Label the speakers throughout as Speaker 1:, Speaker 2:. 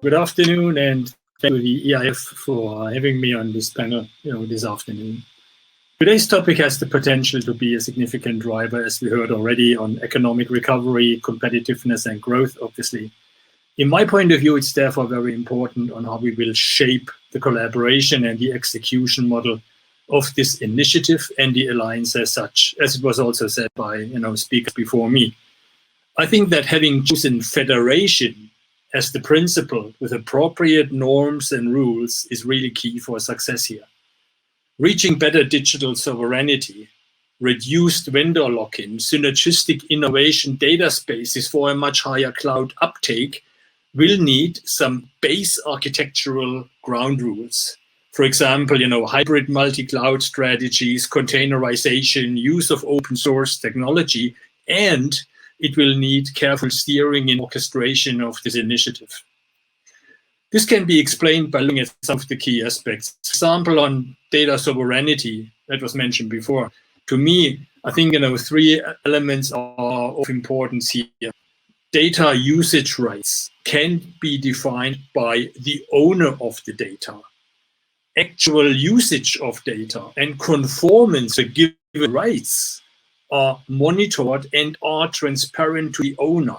Speaker 1: Good afternoon, and thank you to the EIF for having me on this panel, this afternoon. Today's topic has the potential to be a significant driver, as we heard already, on economic recovery, competitiveness, and growth, obviously. In my point of view, it's therefore very important on how we will shape the collaboration and the execution model of this initiative and the alliance as such, as it was also said by speakers before me. I think that having chosen federation as the principle with appropriate norms and rules is really key for success here. Reaching better digital sovereignty, reduced vendor lock-in, synergistic innovation data spaces for a much higher cloud uptake will need some base architectural ground rules. For example, hybrid multi-cloud strategies, containerization, use of open source technology, and it will need careful steering and orchestration of this initiative. This can be explained by looking at some of the key aspects. For example, on data sovereignty, that was mentioned before. To me, I think three elements are of importance here. Data usage rights can be defined by the owner of the data. Actual usage of data and conformance to given rights are monitored and are transparent to the owner.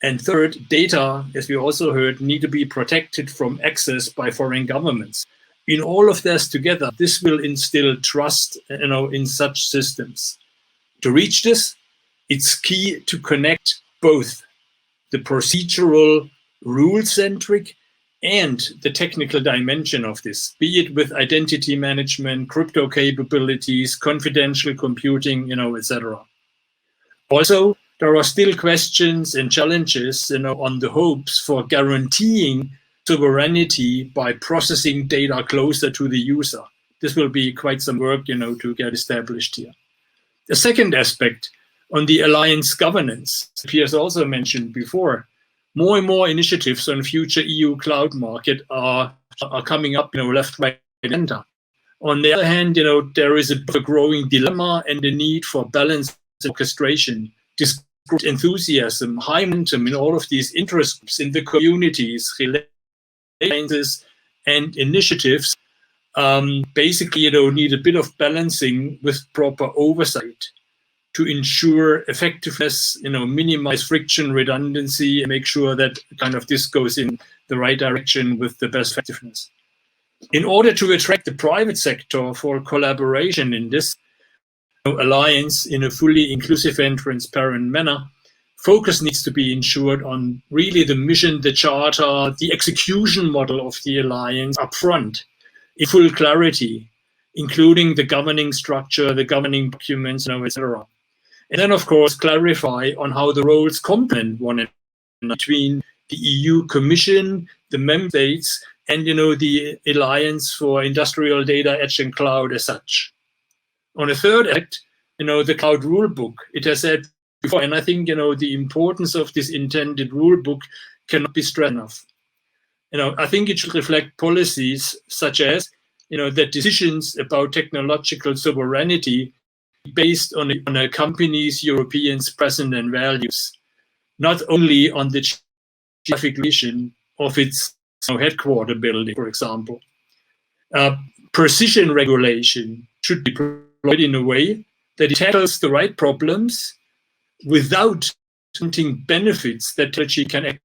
Speaker 1: And third, data, as we also heard, need to be protected from access by foreign governments. In all of this together, this will instill trust, in such systems. To reach this, it's key to connect both the procedural, rule-centric, and the technical dimension of this, be it with identity management, crypto capabilities, confidential computing, etc. Also, there are still questions and challenges, on the hopes for guaranteeing sovereignty by processing data closer to the user. This will be quite some work, to get established here. The second aspect on the alliance governance, Piers also mentioned before, more and more initiatives on future EU cloud market are coming up, left, right, and center. On the other hand, there is a growing dilemma and the need for balanced orchestration, enthusiasm, high momentum in all of these interest groups in the communities, alliances, and initiatives. Basically, need a bit of balancing with proper oversight to ensure effectiveness, minimize friction, redundancy, and make sure that this goes in the right direction with the best effectiveness. In order to attract the private sector for collaboration in this alliance in a fully inclusive and transparent manner, focus needs to be ensured on really the mission, the charter, the execution model of the alliance upfront, in full clarity, including the governing structure, the governing documents, etc. And then, of course, clarify on how the roles complement one another between the EU Commission, the member states, and the Alliance for Industrial Data, Edge and Cloud as such. On a third act, the cloud rule book, it has said before, and I think the importance of this intended rule book cannot be stressed enough. I think it should reflect policies such as that decisions about technological sovereignty based on a company's European presence and values, not only on the geographic location of its headquarter building, for example. Precision regulation should be provided in a way that it tackles the right problems without wanting benefits that technology can actually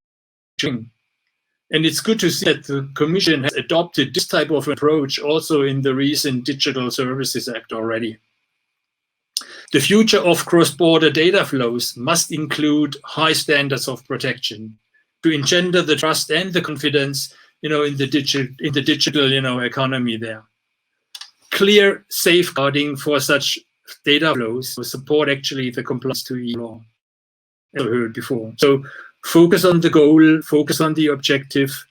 Speaker 1: bring. And it's good to see that the Commission has adopted this type of approach also in the recent Digital Services Act already. The future of cross-border data flows must include high standards of protection to engender the trust and the confidence, in the digital, economy there. Clear safeguarding for such data flows will support actually the compliance to EU law, as we heard before. So focus on the goal, focus on the objective,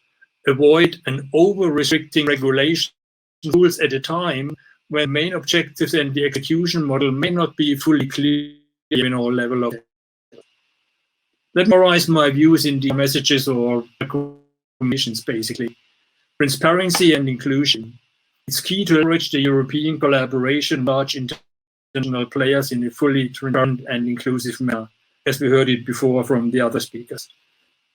Speaker 1: avoid an over-restricting regulation rules at a time when main objectives and the execution model may not be fully clear in all level of. Let me summarize my views in the messages or recommendations, basically. Transparency and inclusion. It's key to encourage the European collaboration, large international players in a fully transparent and inclusive manner, as we heard it before from the other speakers.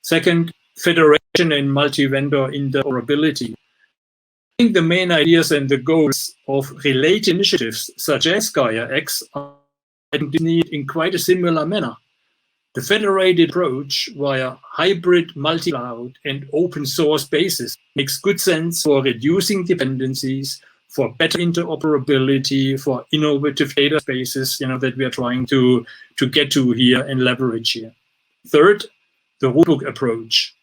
Speaker 1: Second, federation in multi-vendor interoperability. I think the main ideas and the goals of related initiatives such as Gaia X are needed in quite a similar manner. The federated approach via hybrid multi-cloud and open source basis makes good sense for reducing dependencies, for better interoperability, for innovative data spaces, that we are trying to get to here and leverage here. Third, the rulebook approach.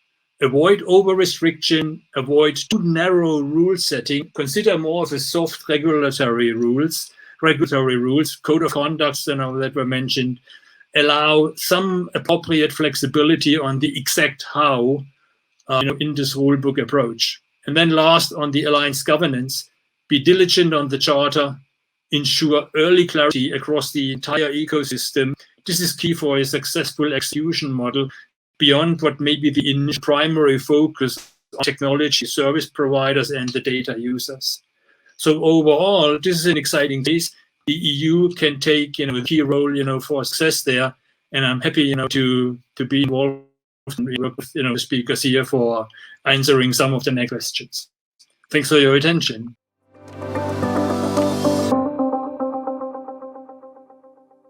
Speaker 1: Avoid over-restriction, avoid too narrow rule setting, consider more of a soft regulatory rules, code of conducts that were mentioned, allow some appropriate flexibility on the exact how in this rulebook approach. And then last, on the alliance governance, be diligent on the charter, ensure early clarity across the entire ecosystem. This is key for a successful execution model beyond what may be the initial primary focus on technology service providers and the data users. So overall, this is an exciting case. The EU can take a key role for success there, and I'm happy to be involved and work with speakers here for answering some of the next questions. Thanks for your attention.